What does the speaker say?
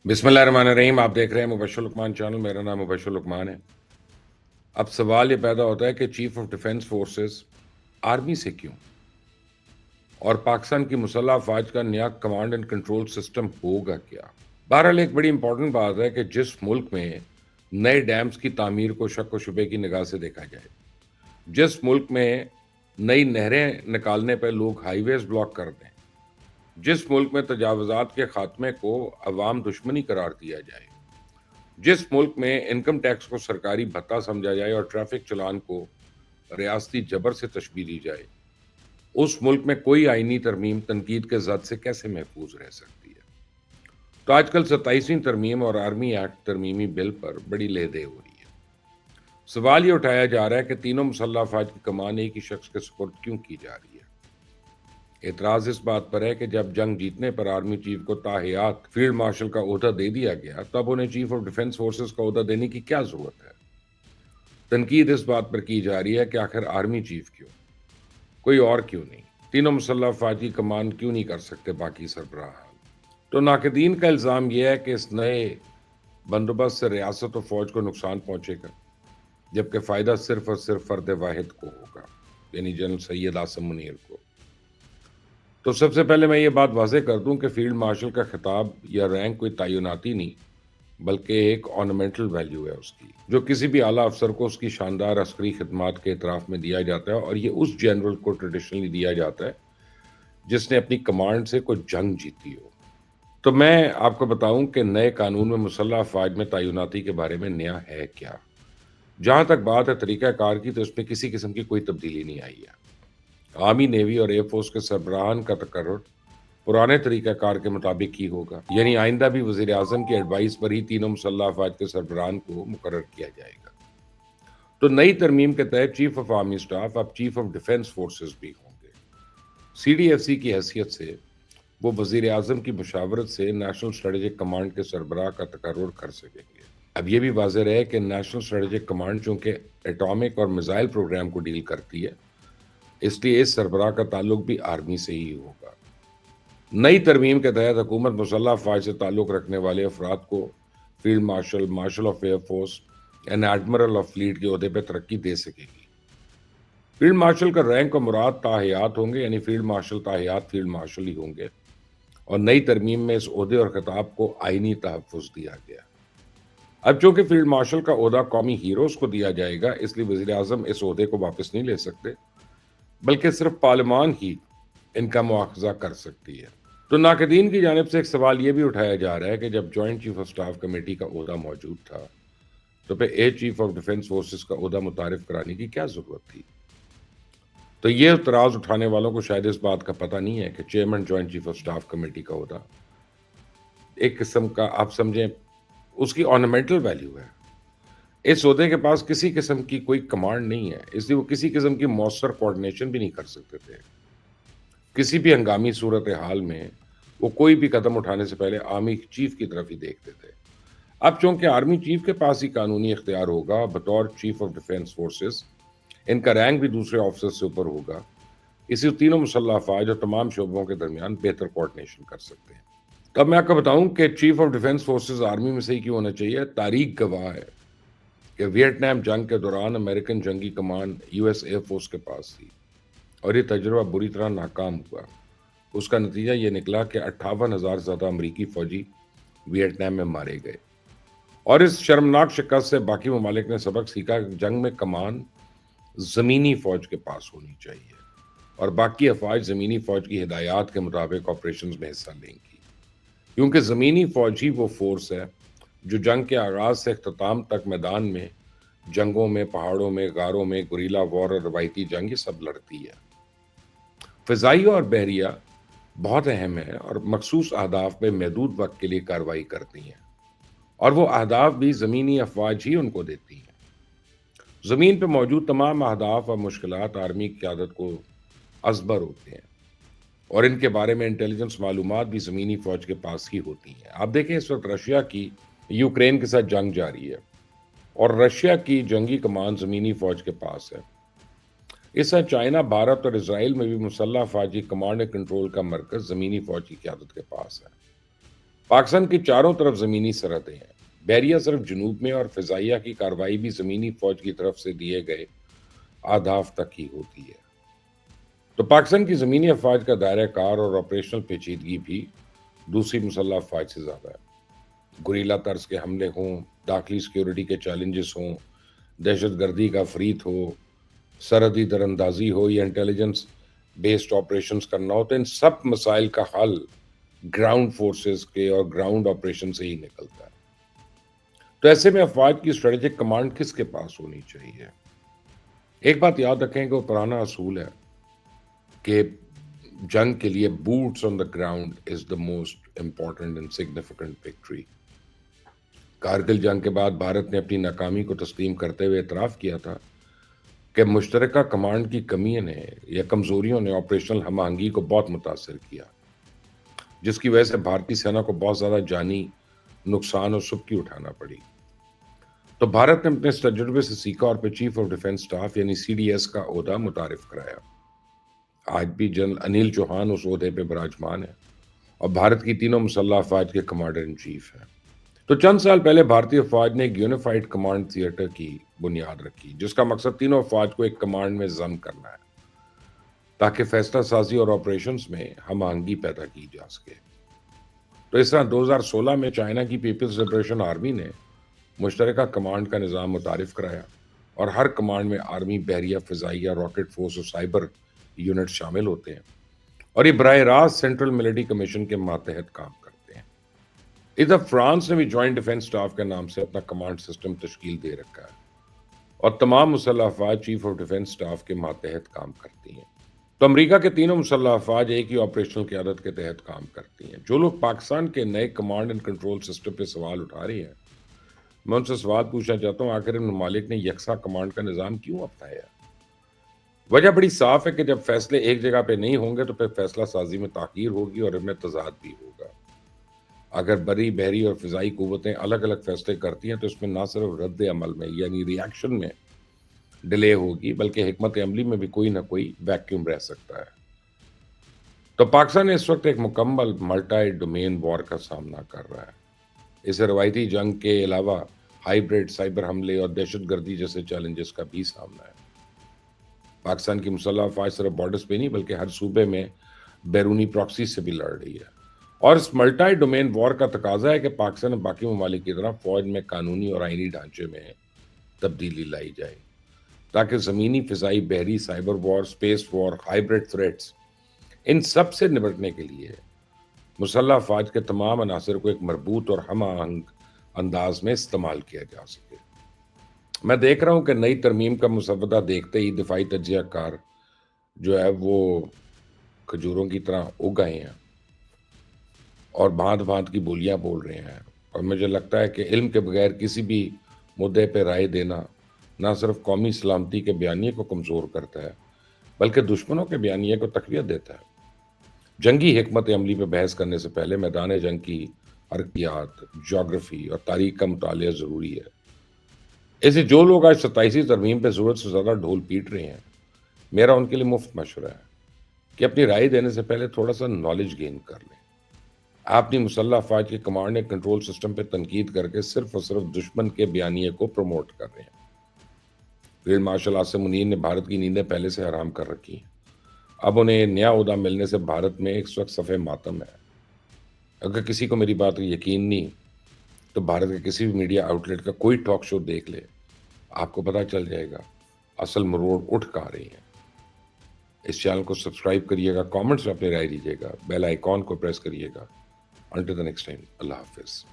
बिस्मिल्लाहिर्रहमानिर्रहीम। आप देख रहे हैं मुबश्शिर लुकमान चैनल। मेरा नाम मुबश्शिर लुकमान है। अब सवाल ये पैदा होता है कि chief of defence forces army से क्यों, और पाकिस्तान की मुसल्लह अफवाज का नया कमांड एंड कंट्रोल सिस्टम होगा क्या। बहरहाल एक बड़ी इंपॉर्टेंट बात है कि जिस मुल्क में नए डैम्स की तामीर को शक व शुबे की निगाह से देखा जाए, जिस मुल्क में नई नहरें निकालने पर लोग हाईवेज ब्लॉक कर दें, जिस मुल्क में तजावुजात के खात्मे को अवाम दुश्मनी करार दिया जाए, जिस मुल्क में इनकम टैक्स को सरकारी भत्ता समझा जाए और ट्रैफिक चलान को रियासती जबर से तशबीह दी जाए, उस मुल्क में कोई आईनी तरमीम तनकीद के जद से कैसे महफूज रह सकती है। तो आजकल 27वीं तरमीम और आर्मी एक्ट तरमीमी बिल पर बड़ी लेहदे हो रही है। सवाल ये उठाया जा रहा है कि तीनों मुसल्लह अफवाज की कमान एक ही शख्स के सुपुर्द क्यों की जा रही है। एतराज इस बात पर है कि जब जंग जीतने पर आर्मी चीफ को ताहयात फील्ड मार्शल का ओहदा दे दिया गया, तब उन्हें चीफ ऑफ डिफेंस फोर्सेस का ओहदा देने की क्या जरूरत है। तनकीद इस बात पर की जा रही है कि आखिर आर्मी चीफ क्यों, कोई और क्यों नहीं, तीनों मुसल्लह अफवाज की कमान क्यों नहीं कर सकते बाकी सरबराहान। तो नाकदीन का इल्ज़ाम यह है कि इस नए बंदोबस्त से रियासत और फौज को नुकसान पहुंचेगा, जबकि फ़ायदा सिर्फ और सिर्फ फर्द वाहिद को होगा, यानी जनरल सैयद आसम मुनीर को। तो सबसे पहले मैं ये बात वाज़ेह कर दूं कि फील्ड मार्शल का खिताब या रैंक कोई तयनाती नहीं, बल्कि एक ऑर्नामेंटल वैल्यू है उसकी, जो किसी भी आला अफसर को उसकी शानदार अस्करी खिदमात के इतराफ़ में दिया जाता है, और ये उस जनरल को ट्रेडिशनली दिया जाता है जिसने अपनी कमांड से कोई जंग जीती हो। तो मैं आपको बताऊं कि नए कानून में मुसल्लह अफवाज में तयनाती के बारे में नया है क्या। जहां तक बात है तरीक़ाकार की, तो इसमें किसी किस्म की कोई तब्दीली नहीं आई है। आर्मी, नेवी और एयरफोर्स के सरबराहान का तकर्रुर पुराने तरीक़ाकार के मुताबिक ही होगा, यानी आइंदा भी वज़ीर आज़म की एडवाइस पर ही तीनों मुसल्लह अफवाज के सरबराहान को मुकर्रर किया जाएगा। तो नई तरमीम के तहत चीफ ऑफ आर्मी स्टाफ अब चीफ ऑफ डिफेंस फोर्सेस भी होंगे। CDFC की हैसियत से वो वज़ीर आज़म की मुशावरत से नेशनल स्ट्रेटेजिक कमांड के सरबराह का तकर्रुर कर सकेंगे। अब ये भी वाज़ेह रहे कि नेशनल स्ट्रेटेजिक कमांड चूंकि एटॉमिक और मिसाइल प्रोग्राम को डील करती है, इसलिए इस सरबराह का ताल्लुक भी आर्मी से ही होगा। नई तरमीम के तहत हुकूमत मुसल्लह अफवाज से ताल्लुक रखने वाले अफराद को field marshal, marshal of air force and admiral of fleet के ओहदे पर तरक्की दे सकेगी। फील्ड मार्शल का रैंक और मुराद ताहयात होंगे, यानी फील्ड मार्शल ताहयात फील्ड मार्शल ही होंगे, और नई तरमीम में इस ओहदे और खिताब को आईनी तहफ़्फ़ुज़ दिया गया। अब चूंकि फील्ड मार्शल का ओहदा कौमी हीरोज़ को दिया जाएगा, इसलिए वज़ीर आज़म इस ओहदे को वापस नहीं ले सकते, बल्कि सिर्फ पार्लियामान ही इनका मुआखज़ा कर सकती है। तो नाकदीन की जानिब से एक सवाल ये भी उठाया जा रहा है कि जब joint chief of staff committee का ओहदा मौजूद था, तो फिर air chief of defence forces का ओहदा मुतारिफ कराने की क्या ज़रूरत थी। तो ये इतराज़ उठाने वालों को शायद इस बात का पता नहीं है कि chairman joint chief of staff committee का ओहदा एक किस्म का, आप समझें, उसकी ऑर्नामेंटल वैल्यू है। इस ओहदे के पास किसी किस्म की कोई कमांड नहीं है, इसलिए वो किसी किस्म की मौसर कोऑर्डिनेशन भी नहीं कर सकते थे। किसी भी हंगामी सूरत हाल में वो कोई भी कदम उठाने से पहले आर्मी चीफ की तरफ ही देखते थे। अब चूंकि आर्मी चीफ के पास ही कानूनी इख्तियार होगा बतौर चीफ ऑफ डिफेंस फोर्सेस, इनका रैंक भी दूसरे ऑफिसर से ऊपर होगा, इसी तीनों मुसल्लह अफवाज और तमाम शोबों के दरमियान बेहतर कोऑर्डिनेशन कर सकते हैं। तब मैं आपको बताऊं कि chief of defence forces army में से ही क्यों होना चाहिए। तारीख गवाह है कि वियतनाम जंग के दौरान अमेरिकन जंगी कमान US एयरफोर्स के पास थी, और ये तजुर्बा बुरी तरह नाकाम हुआ। उसका नतीजा ये निकला कि 58,000 से ज़्यादा अमरीकी फौजी वियतनाम में मारे गए, और इस शर्मनाक शिकस्त से बाकी ममालिक ने सबक सीखा कि जंग में कमान ज़मीनी फ़ौज के पास होनी चाहिए, और बाकी अफवाज ज़मीनी फ़ौज की हिदायत के मुताबिक ऑपरेशन में हिस्सा लेंगी, क्योंकि ज़मीनी फ़ौज ही वो फोर्स है जो जंग के आगाज़ से अख्ताम तक मैदान में, जंगों में, पहाड़ों में, गारों में, गुरीला वॉर और रवायती जंग ये सब लड़ती है। फ़िज़ाइया और बहरिया बहुत अहम है और मखसूस अहदाफ पे महदूद वक्त के लिए कार्रवाई करती हैं, और वो अहदाफ भी ज़मीनी अफवाज ही उनको देती हैं। ज़मीन पे मौजूद तमाम अहदाफ और मुश्किलात आर्मी की क़यादत को असबर होते हैं, और इनके बारे में इंटेलिजेंस मालूमात भी ज़मीनी फ़ौज के पास ही होती हैं। आप देखें, इस वक्त रशिया की यूक्रेन के साथ जंग जारी है, और रशिया की जंगी कमान ज़मीनी फ़ौज के पास है। इस तरह चाइना, भारत और इसराइल में भी मुसल्लह अफवाज की कमांड एंड कंट्रोल का मरकज़ ज़मीनी फ़ौज की क़यादत के पास है। پاکستان کی چاروں طرف زمینی سرحدیں ہیں، بحریہ صرف جنوب میں، اور فضائیہ کی کارروائی بھی زمینی فوج کی طرف سے دیے گئے اہداف تک ہی ہوتی ہے۔ تو پاکستان کی زمینی افواج کا دائرہ کار اور آپریشنل پیچیدگی بھی دوسری مسلح افواج سے زیادہ ہے۔ گوریلا طرز کے حملے ہوں، داخلی سیکیورٹی کے چیلنجز ہوں، دہشت گردی کا فریت ہو، سرحدی دراندازی ہو یا انٹیلیجنس بیسڈ آپریشنز کرنا ہو، تو ان سب مسائل کا حل گراؤنڈ فورسز کے اور گراؤنڈ آپریشن سے ہی نکلتا ہے۔ تو ایسے میں افواج کی اسٹریٹجک کمانڈ کس کے پاس ہونی چاہیے؟ ایک بات یاد رکھیں کہ وہ پرانا اصول ہے کہ جنگ کے لیے boots on the ground is the most important and significant victory. Kargil جنگ کے بعد بھارت نے اپنی ناکامی کو تسلیم کرتے ہوئے اعتراف کیا تھا کہ مشترکہ کمانڈ کی کمیوں نے یا کمزوریوں نے آپریشنل ہم آہنگی کو بہت متاثر کیا، جس کی وجہ سے بھارتی سینا کو بہت زیادہ جانی نقصان اور سبکی اٹھانا پڑی۔ تو بھارت نے اپنے اس تجربے سے سیکھا اور پھر چیف آف ڈیفنس اسٹاف یعنی CDS کا عہدہ متعارف کرایا۔ آج بھی جنرل انیل چوہان اس عہدے پہ براجمان ہے اور بھارت کی تینوں مسلح افواج کے کمانڈر ان چیف ہیں۔ تو چند سال پہلے بھارتی افواج نے ایک یونیفائڈ کمانڈ تھیٹر کی بنیاد رکھی، جس کا مقصد تینوں افواج کو ایک کمانڈ میں ضم کرنا ہے تاکہ فیصلہ سازی اور آپریشنز میں ہم آہنگی پیدا کی جا سکے۔ تو اس طرح 2016 میں چائنا کی پیپلز لبریشن آرمی نے مشترکہ کمانڈ کا نظام متعارف کرایا، اور ہر کمانڈ میں آرمی، بحریہ، فضائیہ، راکٹ فورس اور سائبر یونٹ شامل ہوتے ہیں، اور یہ براہ راست سینٹرل ملٹری کمیشن کے ماتحت کام کرتے ہیں۔ ادھر فرانس نے بھی جوائنٹ ڈیفنس اسٹاف کے نام سے اپنا کمانڈ سسٹم تشکیل دے رکھا ہے، اور تمام مسلح افواج چیف آف ڈیفنس اسٹاف کے ماتحت کام کرتی ہیں۔ تو امریکہ کے تینوں مسلح افواج ایک ہی آپریشنل قیادت کے تحت کام کرتی ہیں۔ جو لوگ پاکستان کے نئے کمانڈ اینڈ کنٹرول سسٹم پہ سوال اٹھا رہے ہیں، میں ان سے سوال پوچھنا چاہتا ہوں، آخر ان ممالک نے یکساں کمانڈ کا نظام کیوں اپنایا؟ وجہ بڑی صاف ہے کہ جب فیصلے ایک جگہ پہ نہیں ہوں گے تو پھر فیصلہ سازی میں تاخیر ہوگی اور ان میں تضاد بھی ہوگا۔ اگر بری، بحری اور فضائی قوتیں الگ الگ فیصلے کرتی ہیں تو اس میں نہ صرف رد عمل میں یعنی ری ایکشن میں ڈیلے ہوگی، بلکہ حکمت عملی میں بھی کوئی نہ کوئی ویکیوم رہ سکتا ہے۔ تو پاکستان اس وقت ایک مکمل ملٹی ڈومین وار کا سامنا کر رہا ہے۔ اسے روایتی جنگ کے علاوہ ہائیبرڈ، سائبر حملے اور دہشت گردی جیسے چیلنجز کا بھی سامنا ہے۔ پاکستان کی مسلح افواج صرف بارڈرز پہ نہیں بلکہ ہر صوبے میں بیرونی پراکسی سے بھی لڑ رہی ہے، اور اس ملٹی ڈومین وار کا تقاضا ہے کہ پاکستان اور باقی ممالک کی طرح فوج میں قانونی اور آئینی ڈھانچے میں تبدیلی لائی جائے تاکہ زمینی، فضائی، بحری، سائبر وار، اسپیس وار، ہائیبرڈ تھریٹس، ان سب سے نمٹنے کے لیے مسلح افواج کے تمام عناصر کو ایک مربوط اور ہم آہنگ انداز میں استعمال کیا جا سکے۔ میں دیکھ رہا ہوں کہ نئی ترمیم کا مسودہ دیکھتے ہی دفاعی تجزیہ کار جو ہے وہ کھجوروں کی طرح اگ گئے ہیں اور بھانت بھانت کی بولیاں بول رہے ہیں، اور مجھے لگتا ہے کہ علم کے بغیر کسی بھی مدعے پہ رائے دینا نہ صرف قومی سلامتی کے بیانیے کو کمزور کرتا ہے بلکہ دشمنوں کے بیانیے کو تقویت دیتا ہے۔ جنگی حکمت عملی پہ بحث کرنے سے پہلے میدان جنگ کی حرکیات، جغرافی اور تاریخ کا مطالعہ ضروری ہے۔ ایسے جو لوگ آج 27ویں ترمیم پہ ضرورت سے زیادہ ڈھول پیٹ رہے ہیں، میرا ان کے لیے مفت مشورہ ہے کہ اپنی رائے دینے سے پہلے تھوڑا سا نالج گین کر لیں۔ آپ اپنی مسلح افواج کے کمانڈ اینڈ کنٹرول سسٹم پہ تنقید کر کے صرف اور صرف دشمن کے بیانیے کو پروموٹ کر رہے ہیں۔ فیلڈ مارشل عاصم منیر نے بھارت کی نیندیں پہلے سے حرام کر رکھی ہیں۔ اب انہیں نیا عہدہ ملنے سے بھارت میں اس وقت صفحہ ماتم ہے۔ اگر کسی کو میری بات یقین نہیں تو بھارت کے کسی بھی میڈیا آؤٹ لیٹ کا کوئی ٹاک شو دیکھ لے، آپ کو پتہ چل جائے گا اصل مروڑ اٹھ کہاں رہی ہیں۔ اس چینل کو سبسکرائب کریے گا، کامنٹس میں اپنی رائے دیجیے گا، بیل آئیکن کو پریس کریے گا۔ انٹل دی نیکسٹ ٹائم، اللہ حافظ۔